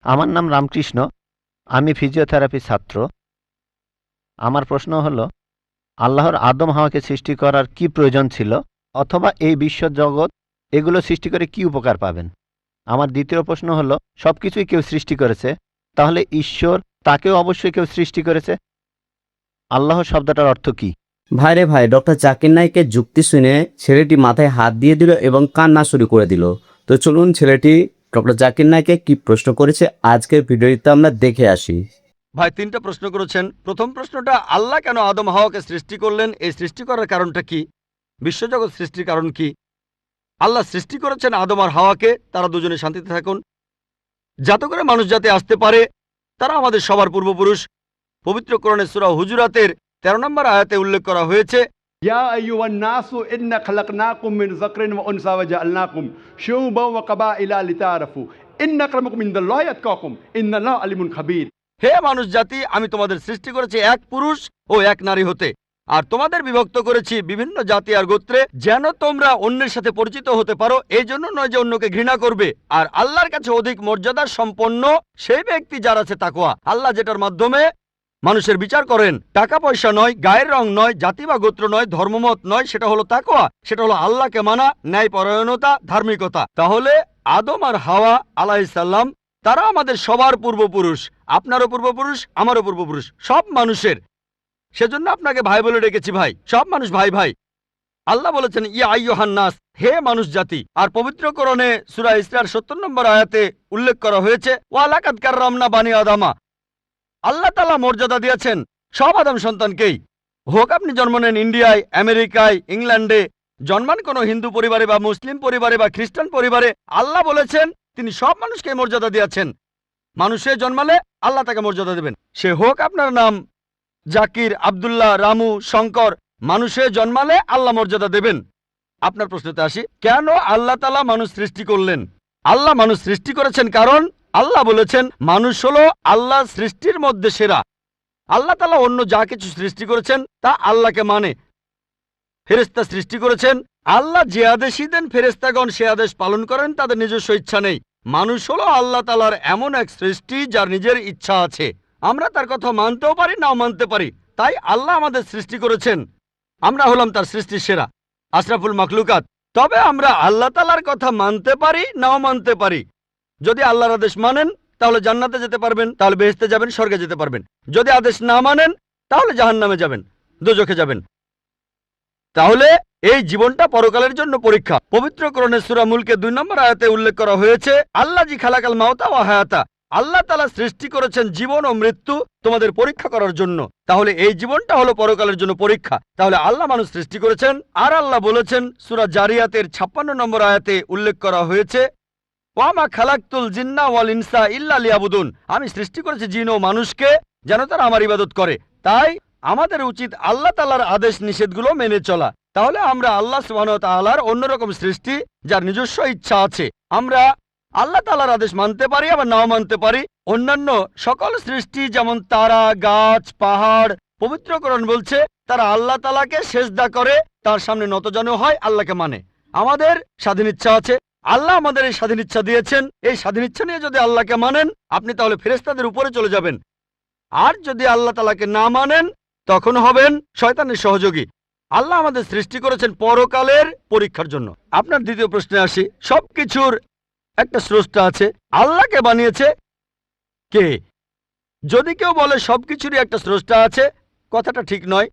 আমার নাম রামকৃষ্ণ। আমি ফিজিওথেরাপি ছাত্র। আমার প্রশ্ন হলো, আল্লাহর আদম হাওয়াকে সৃষ্টি করার কি প্রয়োজন ছিল, অথবা এই বিশ্বজগৎ এগুলো সৃষ্টি করে কি উপকার পাবেন? আমার দ্বিতীয় প্রশ্ন হলো, সব কিছুই কেউ সৃষ্টি করেছে, তাহলে ঈশ্বর তাকেও অবশ্যই কেউ সৃষ্টি করেছে। আল্লাহ শব্দটার অর্থ কি? ভাইরে ভাই, ডক্টর জাকির নাইকের যুক্তি শুনে ছেলেটি মাথায় হাত দিয়ে দিল এবং কান্না শুরু করে দিল। তো চলুন ছেলেটি ডক্টর জাকির নাইকে কি প্রশ্ন করেছে আজকের ভিডিওতে আমরা দেখে আসি। ভাই 3টা প্রশ্ন করেছেন। প্রথম প্রশ্নটা, আল্লাহ কেন আদম হাওয়াকে সৃষ্টি করলেন? এই সৃষ্টি করার কারণটা কি? বিশ্বজগৎ সৃষ্টির কারণ কি? আল্লাহ সৃষ্টি করেছেন আদম আর হাওয়াকে, তারা দুজনে শান্তিতে থাকুন, যাতে করে মানুষ যাতে আসতে পারে। তারা আমাদের সবার পূর্বপুরুষ। পবিত্র কোরআনে সূরা হুজুরাতের 13 নম্বর আয়াতে উল্লেখ করা হয়েছে, ইয়া আইয়ুহান নাসু ইন্না খালাকনাকুম মিন যাকরিন ওয়া উনসা ওয়া জাআলনাকুম শুউবান ওয়া কাবাইলা লিতাআরাফু ইন্না আক্রামাকুম ইনদাল্লাহি আতকাকুম ইন্নাল্লাহা আলিমুন খাবীর। হে মানুষ জাতি, আমি তোমাদের সৃষ্টি করেছি এক পুরুষ ও এক নারী হতে, আর তোমাদের বিভক্ত করেছি বিভিন্ন জাতি আর গোত্রে, যেন তোমরা অন্যের সাথে পরিচিত হতে পারো। এই জন্য নয় যে অন্যকে ঘৃণা করবে। আর আল্লাহর কাছে অধিক মর্যাদা সম্পন্ন সেই ব্যক্তি যার আছে তাকওয়া। আল্লাহ যেটার মাধ্যমে মানুষের বিচার করেন, টাকা পয়সা নয়, গায়ের রং নয়, জাতি বা গোত্র নয়, ধর্মমত নয়, সেটা হলো তাকওয়া। সেটা হলো আল্লাহকে মানা, ন্যায়পরায়ণতা, ধার্মিকতা। তাহলে আদম আর হাওয়া আলাইহিস সালাম তারা আমাদের সবার পূর্বপুরুষ। আপনারও পূর্বপুরুষ, আমারও পূর্বপুরুষ, সব মানুষের। সেজন্য আপনাকে ভাই বলে ডেকেছি। ভাই, সব মানুষ ভাই ভাই। আল্লাহ বলেছেন, ইয়া আইয়ুহান নাস, হে মানুষ জাতি। আর পবিত্র কোরআনে সূরা ইসরার 70 নম্বর আয়াতে উল্লেখ করা হয়েছে, ওয়া লাকাদ কাররামনা বানি আদামা। আল্লাহ তাআলা মর্যাদা দিয়েছেন সব আদম সন্তানকেই। হোক আপনি জন্ম নেন ইন্ডিয়ায়, আমেরিকায়, ইংল্যান্ডে, জন্মান কোনো হিন্দু পরিবারে বা মুসলিম পরিবারে বা খ্রিস্টান পরিবারে, আল্লাহ বলেছেন তিনি সব মানুষকে মর্যাদা দিয়েছেন। মানুষে জন্মালে আল্লাহ তাকে মর্যাদা দেবেন। সে হোক আপনার নাম জাকির, আব্দুল্লাহ, রামু, শঙ্কর, মানুষে জন্মালে আল্লাহ মর্যাদা দেবেন। আপনার প্রশ্নতে আসি, কেন আল্লাহ তাআলা মানুষ সৃষ্টি করলেন? আল্লাহ মানুষ সৃষ্টি করেছেন কারণ আল্লাহ বলেছেন মানুষ হলো আল্লাহ সৃষ্টির মধ্যে সেরা। আল্লাহ তাআলা অন্য যা কিছু সৃষ্টি করেছেন তা আল্লাহকে মানে। ফেরেশতা সৃষ্টি করেছেন, আল্লাহ যে আদেশই দেন ফেরেশতাগণ সে আদেশ পালন করেন, তাদের নিজস্ব ইচ্ছা নেই। মানুষ হলো আল্লাহ তাআলার এমন এক সৃষ্টি যার নিজের ইচ্ছা আছে। আমরা তার কথা মানতেও পারি, নাও মানতে পারি। তাই আল্লাহ আমাদের সৃষ্টি করেছেন, আমরা হলাম তার সৃষ্টির সেরা, আশরাফুল মাখলুকাত। তবে আমরা আল্লাহ তাআলার কথা মানতে পারি, নাও মানতে পারি। যদি আল্লাহর আদেশ মানেন তাহলে জান্নাতে যেতে পারবেন, তাহলে বেহেশতে যাবেন, স্বর্গে যেতে পারবেন। যদি আদেশ না মানেন তাহলে জাহান্নামে যাবেন, দোজখে যাবেন। তাহলে এই জীবনটা পরকালের জন্য পরীক্ষা। পবিত্র কোরআনে সূরা মুলকে 2 নম্বর আয়াতে উল্লেখ করা হয়েছে, আল্লাযী খালাকাল মাউতা ওয়া হায়াতা। আল্লাহ তাআলা সৃষ্টি করেছেন জীবন ও মৃত্যু তোমাদের পরীক্ষা করার জন্য। তাহলে এই জীবনটা হলো পরকালের জন্য পরীক্ষা। তাহলে আল্লাহ মানুষ সৃষ্টি করেছেন। আর আল্লাহ বলেছেন সূরা জারিয়াতের 56 নম্বর আয়াতে উল্লেখ করা হয়েছে, ওয়ামা খালাকতুল জিন্না ওয়াল ইনসা ইল্লা লিয়াবুদুন। আমি সৃষ্টি করেছি জিন ও মানুষকে যেন তারা আমার ইবাদত করে। তাই আমাদের উচিত আল্লাহ তাআলার আদেশ নিষেধগুলো মেনে চলা। তাহলে আমরা আল্লাহ সুবহানাহু ওয়া তাআলার অন্যরকম সৃষ্টি যার নিজস্ব ইচ্ছা আছে। আমরা আল্লাহ তাআলার আদেশ মানতে পারি, আবার নাও মানতে পারি। অন্যান্য সকল সৃষ্টি যেমন তারা, গাছ, পাহাড়, পবিত্র কোরআন বলছে তারা আল্লাহ তাআলাকে সেজদা করে, তার সামনে নতজানু হয়, আল্লাহকে মানে। আমাদের স্বাধীন ইচ্ছা আছে, আল্লাহ আমাদের এই স্বাধীন ইচ্ছা দিয়েছেন। এই স্বাধীন ইচ্ছা নিয়ে যদি আল্লাহকে মানেন আপনি তাহলে ফেরেশতাদের উপরে চলে যাবেন। আর যদি আল্লাহ তাআলাকে না মানেন তখন হবেন শয়তানের সহযোগী। আল্লাহ আমাদের সৃষ্টি করেছেন পরকালের পরীক্ষার জন্য। আপনার দ্বিতীয় প্রশ্নে আসি, সবকিছুর একটা স্রষ্টা আছে, আল্লাহকে বানিয়েছে কে? যদি কেউ বলে সবকিছুরই একটা স্রষ্টা আছে, কথাটা ঠিক নয়।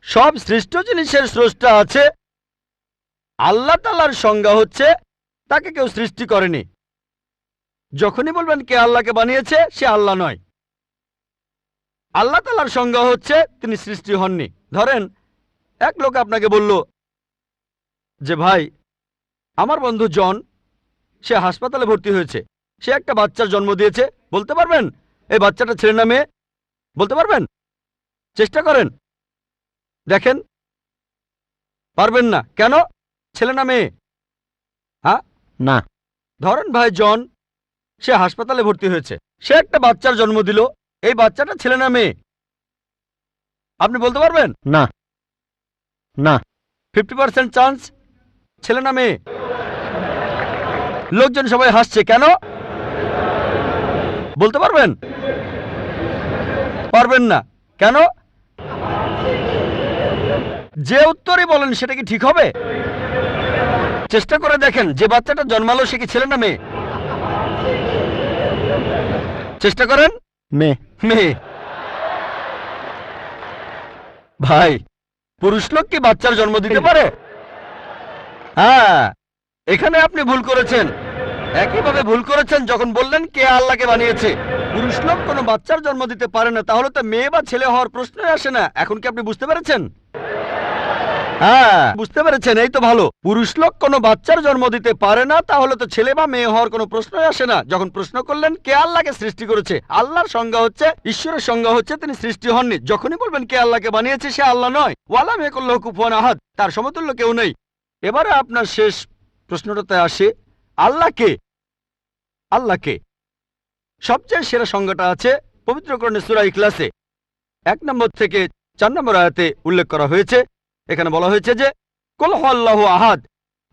সব সৃষ্ট জিনিসের স্রষ্টা আছে। আল্লাহ তাআলার সংজ্ঞা হচ্ছে তাকে কেউ সৃষ্টি করেনি। যখনই বলবেন কে আল্লাহকে বানিয়েছে, সে আল্লাহ নয়। আল্লাহ তাআলার সংজ্ঞা হচ্ছে তিনি সৃষ্টি হননি। ধরেন এক লোক আপনাকে বলল যে ভাই, আমার বন্ধু জন, সে হাসপাতালে ভর্তি হয়েছে, সে একটা বাচ্চার জন্ম দিয়েছে। বলতে পারবেন এই বাচ্চাটা ছেলে না মেয়ে? বলতে পারবেন? চেষ্টা করেন, দেখেন। পারবেন না কেন? ছেলে না মেয়ে? হ্যাঁ না। ধরেন ভাই জন, সে হাসপাতালে ভর্তি হয়েছে, সে একটা বাচ্চার জন্ম দিল। এই বাচ্চাটা ছেলে না মেয়ে? আপনি বলতে পারবেন? না। না। 50% চান্স ছেলে না মেয়ে। লোকজন সবাই হাসছে কেন? বলতে পারবেন? পারবেন না কেন? যে উত্তরই বলেন সেটা কি ঠিক হবে? চেষ্টা করে দেখেন, যে বাচ্চাটা জন্মালো সে কি ছেলে না মেয়ে? চেষ্টা করেন। মেয়ে। মেয়ে। ভাই, পুরুষ লোক কি বাচ্চার জন্ম দিতে পারে? হ্যাঁ, এখানে আপনি ভুল করেছেন। একইভাবে ভুল করেছেন যখন বললেন কে আল্লাহকে বানিয়েছে। পুরুষ লোক কোনো বাচ্চার জন্ম দিতে পারে না, তাহলে তো মেয়ে বা ছেলে হওয়ার প্রশ্নই আসে না। এখন কি আপনি বুঝতে পেরেছেন? হ্যাঁ, বুঝতে পেরেছেন, এই তো ভালো। পুরুষ লোক কোনো বাচ্চার জন্ম দিতে পারে না, তাহলে তো ছেলে বা মেয়ে হওয়ার কোনো প্রশ্নই আসে না। যখন প্রশ্ন করলেন কে আল্লাহকে সৃষ্টি করেছে, আল্লাহর সংজ্ঞা হচ্ছে, ঈশ্বরের সংজ্ঞা হচ্ছে তিনি সৃষ্টি হননি। যখনই বলবেন কে আল্লাহকে বানিয়েছে, সে আল্লাহ নয়। ওয়ালাম ইয়াকুল্লাহু কুফুয়ান আহাদ, তার সমতুল্য কেউ নেই। এবারে আপনার শেষ প্রশ্নটাতে আসে, আল্লাহ কে? আল্লাহকে সবচেয়ে সেরা সংজ্ঞাটা আছে পবিত্র কোরআনে সূরা ইখলাসে 1 নম্বর থেকে 4 নম্বর আয়াতে উল্লেখ করা হয়েছে। এখানে বলা হয়েছে যে কুল হুয়াল্লাহু আহাদ,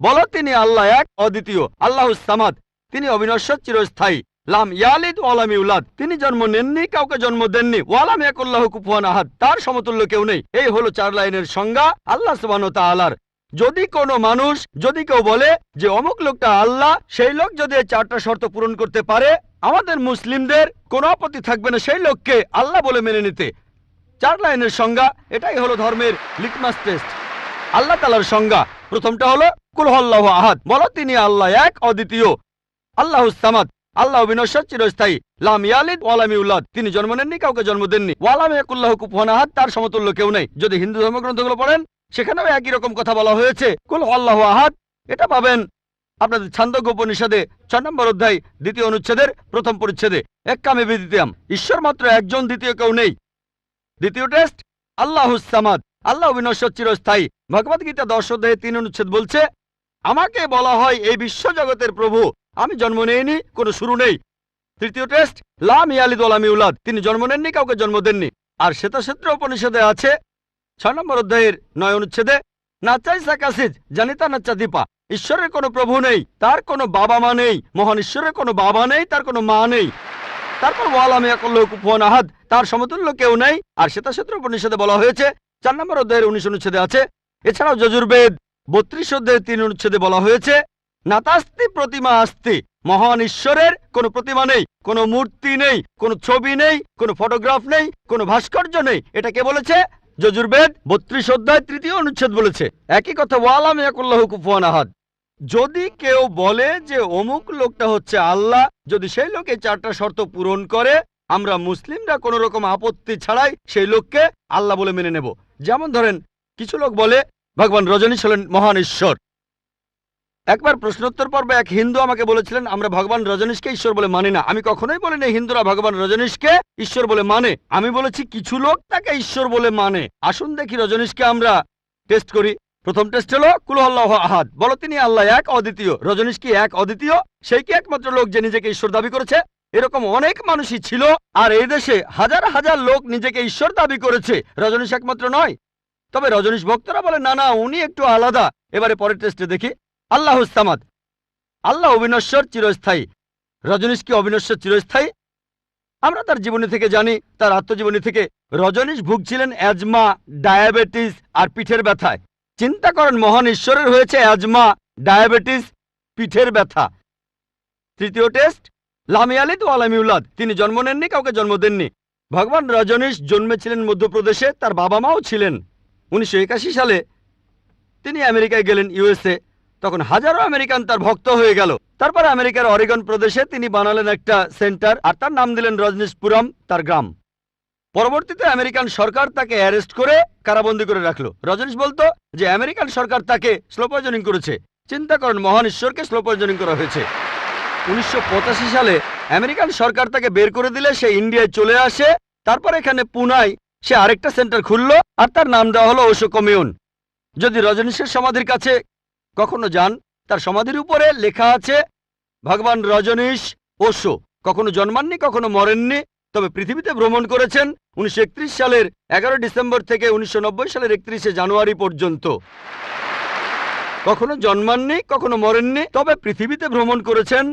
বলো তিনি আল্লাহ এক, অদ্বিতীয়। আল্লাহুস সামাদ, তিনি অবিনশ্বর, চিরস্থায়ী। লাম ইয়ালিদ ওয়া লাম ইউলাদ, তিনি জন্ম নেননি, কাউকে জন্ম দেননি। ওয়া লাম ইয়াকুল্লাহু কুফুয়ান আহাদ, তার সমতুল্য কেউ নেই। এই হলো 4 লাইনের সংজ্ঞা আল্লাহ সুবহানাহু ওয়া তাআলার। যদি কোনো মানুষ, যদি কেউ বলে যে অমুক লোকটা আল্লাহ, সেই লোক যদি এই 4টা শর্ত পূরণ করতে পারে, আমাদের মুসলিমদের কোনো আপত্তি থাকবে না সেই লোককে আল্লাহ বলে মেনে নিতে। 4 লাইনের সংজ্ঞা, এটাই হলো ধর্মের লিটমাস টেস্ট। আল্লাহ তাআলার সংজ্ঞা প্রথমটা হলো কুল হুয়াল্লাহু আহাদ, বলো তিনি আল্লাহ এক, অদ্বিতীয়। আল্লাহুস সামাদ, আল্লাহ বিনশ্বর, চিরস্থায়ী। লাম ইয়ালিদ ওয়া লাম ইউলাদ, তিনি জন্ম নেননি, কাউকে জন্ম দেননি। ওয়া লাম ইয়াকুল্লাহু কুফুয়ান আহাদ, তার সমতুল্য কেউ নেই। যদি হিন্দু ধর্মগ্রন্থগুলো পড়েন, সেখানেও একই রকম কথা বলা হয়েছে, কুল হুয়াল্লাহু আহাদ। এটা পাবেন আপনাদের ছান্দোগ্য উপনিষদে 6 নম্বর অধ্যায় 2য় অনুচ্ছেদের 1ম পরিচ্ছেদে। এক্কামে বিদ্বিতীয়াম, ঈশ্বর মাত্র একজন, দ্বিতীয় কেউ নেই। দ্বিতীয় টেস্ট আল্লাহুস সামাদ, আল্লাহ বিনশ্বর, চিরস্থায়ী। ভগবদ্গীতা 10 অধ্যায়ে 3 অনুচ্ছেদ বলছে, আমাকে বলা হয় এই বিশ্ব জগতের প্রভু, আমি জন্ম নেইনি, কোনো শুরু নেই। তৃতীয় টেস্ট লাম ইয়ালিদ ওয়া লাম ইউলাদ, তিনি জন্ম নেননি, কাউকে জন্ম দেননি। আর শ্বেতাক্ষেত্র উপনিষদে আছে 6 নম্বর অধ্যায়ের 9 অনুচ্ছেদে, নাচাই সাকাসিজ জানিতা নাচা দীপা, ঈশ্বরের কোনো প্রভু নেই, তার কোনো বাবা মা নেই। মহান ঈশ্বরের কোনো বাবা নেই, তার কোনো মা নেই। তারপর ওয়ালাম ইয়াকুল্লাহু কুফুয়ান আহাদ, তার সমতুল্য কেউ নেই। আর শ্বেতাক্ষেত্র উপনিষদে বলা হয়েছে 4 নম্বর অধ্যায়ের 19 অনুচ্ছেদে আছে। এছাড়াও যজুর্বেদ 32 অধ্যায়ের 3 অনুচ্ছেদে বলা হয়েছে, নাতাস্তি প্রতিমা আস্তি, মহান ঈশ্বরের কোনো প্রতিমা নেই, কোনো মূর্তি নেই, কোনো ছবি নেই, কোনো ফটোগ্রাফ নেই, কোনো ভাস্কর্য নেই। এটা কে বলেছে? যজুর্বেদ 32 অধ্যায় 3য় অনুচ্ছেদ বলেছে একই কথা, ওয়ালাম ইয়াকুল্লাহু কুফুয়ান আহাদ। যদি কেউ বলে যে অমুক লোকটা হচ্ছে আল্লাহ, যদি সেই লোক এই 4টা শর্ত পূরণ করে, আমরা মুসলিমরা কোনো রকম আপত্তি ছাড়াই সেই লোককে আল্লাহ বলে মেনে নেব। যেমন ধরেন, কিছু লোক বলে ভগবান রজনীশ হলেন মহান ঈশ্বর। একবার প্রশ্নোত্তর পর্বে এক হিন্দু আমাকে বলেছিলেন, আমরা ভগবান রজনীশকে ঈশ্বর বলে মানি না। আমি কখনোই বলিনি হিন্দুরা ভগবান রজনীশকে ঈশ্বর বলে মানে। আমি বলেছি কিছু লোক তাকে ঈশ্বর বলে মানে। আসুন দেখি রজনীশকে আমরা টেস্ট করি। প্রথম টেস্ট হলো কুল হুয়াল্লাহু আহাদ, বলো তিনি আল্লাহ এক, অদ্বিতীয়। রজনীশ কি এক, অদ্বিতীয়? সেই কি একমাত্র লোক যে নিজেকে ঈশ্বর দাবি করেছে? এরকম অনেক মানুষই ছিল, আর এই দেশে হাজার হাজার লোক নিজেকে ঈশ্বর দাবি করেছে। রজনীশ একমাত্র নয়। তবে রজনীশ ভক্তরা বলে না না, উনি একটু আলাদা। এবারে পরের টেস্টে দেখি। আল্লাহুস সামাদ, আল্লাহ অবিনশ্বর, চিরস্থায়ী। রজনীশ কি অবিনশ্বর, চিরস্থায়ী? আমরা তার জীবনী থেকে জানি, তার আত্মজীবনী থেকে। রজনীশ ভুগছিলেন অ্যাজমা, ডায়াবেটিস আর পিঠের ব্যথায়। চিন্তা করেন, মহান ঈশ্বরের হয়েছে অ্যাজমা, ডায়াবেটিস, পিঠের ব্যথা। তৃতীয় টেস্ট লাম ইয়ালিদ ওয়া লাম ইউলাদ, তিনি জন্ম নেননি, কাউকে জন্ম দেননি। ভগবান রজনীশ জন্মেছিলেন মধ্যপ্রদেশে, তার বাবা মাও ছিলেন। 1981 সালে তিনি আমেরিকায় গেলেন, ইউএসএ। তখন হাজারো আমেরিকান তার ভক্ত হয়ে গেল। তারপর আমেরিকার অরিগন প্রদেশে তিনি বানালেন একটা সেন্টার, আর তার নাম দিলেন রজনীশপুরম, তার গ্রাম। পরবর্তীতে আমেরিকান সরকার তাকে অ্যারেস্ট করে কারাবন্দী করে রাখলো। রজনীশ বলতো যে আমেরিকান সরকার তাকে স্লো পয়জনিং করেছে। চিন্তা করেন, মহান ঈশ্বরকে স্লো পয়জনিং করা হয়েছে। 1985 সালে আমেরিকান সরকার তাকে বের করে দিলে সে ইন্ডিয়ায় চলে আসে। তারপর এখানে পুনায় সে আরেকটা সেন্টার খুললো, আর তার নাম দেওয়া হলো ওশো কমিউন। যদি রজনীশের সমাধির কাছে কখনো যান, তার সমাধির উপরে লেখা আছে ভগবান রজনীশ ওশো কখনো জন্মাননি, কখনো মরেননি, তবে পৃথিবীতে ভ্রমণ করেছেন 1931 সালের 11 ডিসেম্বর থেকে 1990 সালের 31শে জানুয়ারি পর্যন্ত। কখনো জন্মাননি, কখনো মরেননি, তবে পৃথিবীতে ভ্রমণ করেছেন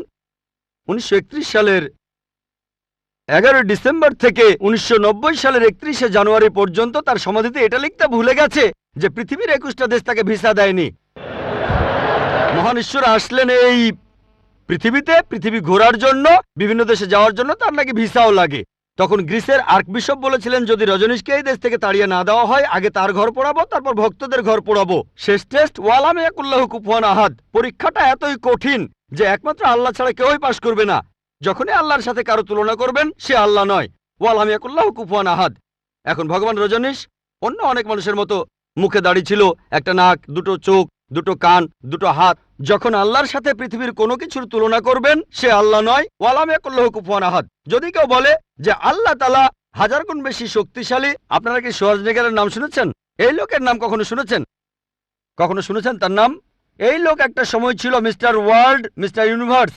1931 সালের 11 ডিসেম্বর থেকে 1990 সালের 31শে জানুয়ারি পর্যন্ত তার সমাধিতে এটা লিখতে ভুলে গেছে যে পৃথিবীর 21টা দেশ তাকে ভিসা দেয়নি। মহান ঈশ্বর আসলেন এই পৃথিবীতে পৃথিবী ঘোরার জন্য, বিভিন্ন দেশে যাওয়ার জন্য তার নাকি ভিসাও লাগে। তখন গ্রিসের আর্কবিশপ বলেছিলেন, যদি রজনীশকে এই দেশ থেকে তাড়িয়ে না দেওয়া হয়, আগে তার ঘর পোড়াবো, তারপর ভক্তদের ঘর পোড়াবো। শেষ টেস্ট ওয়ালাম ইয়াকুল্লাহু কুফুয়ান আহাদ। পরীক্ষাটা এতই কঠিন যে একমাত্র আল্লাহ ছাড়া কেউই পাশ করবে না। যখনই আল্লাহর সাথে কারো তুলনা করবেন, সে আল্লাহ নয়। ওয়ালাম ইয়াকুল্লাহু কুফুয়ান আহাদ। এখন ভগবান রজনীশ অন্য অনেক মানুষের মতো মুখে দাড়ি ছিল, একটা নাক, দুটো চোখ, দুটো কান, দুটো হাত। যখন আল্লাহর সাথে পৃথিবীর কোনো কিছুর তুলনা করবেন, সে আল্লাহ নয়। ওয়ালাম ইয়াকুল্লাহু কুফুয়ান আহাদ। যদি কেউ বলে যে আল্লাহ তাআলা 1000 গুণ বেশি শক্তিশালী, আপনারা কি শোয়ার্জনেগারের নাম শুনেছেন? এই লোকের নাম কখনো শুনেছেন? কখনো শুনেছেন তার নাম? এই লোক একটা সময় ছিল মিস্টার ওয়ার্ল্ড, মিস্টার ইউনিভার্স,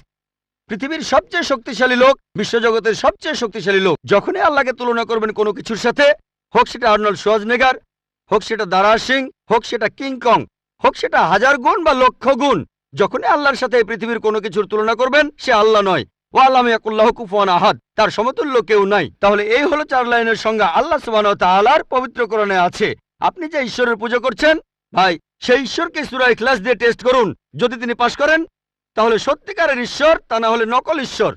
পৃথিবীর সবচেয়ে শক্তিশালী লোক, বিশ্বজগতের সবচেয়ে শক্তিশালী লোক। যখনই আল্লাহকে তুলনা করবেন কোনো কিছুর সাথে, হোক সেটা আর্নল্ড শোয়ার্জনেগার, হোক সেটা দারা সিং, হোক সেটা কিং কং, হোক সেটা 1000 গুণ বা লক্ষ গুণ, যখনই আল্লাহর সাথে এই পৃথিবীর কোনো কিছুর তুলনা করবেন, সে আল্লাহ নয়। ওয়ালাম ইয়াকুল্লাহু কুফুয়ান আহাদ। তার সমতুল্য কেউ নাই। তাহলে এই হলো 4 লাইনের সংজ্ঞা আল্লাহ সুবহানাহু ওয়া তাআলার পবিত্র কোরআনে আছে। আপনি যে ঈশ্বরের পূজা করছেন, ভাই, সেই ঈশ্বরকে সূরা ইখলাস দিয়ে টেস্ট করুন। যদি তিনি পাশ করেন, তাহলে সত্যিকারের ঈশ্বর, তা না হলে নকল ঈশ্বর।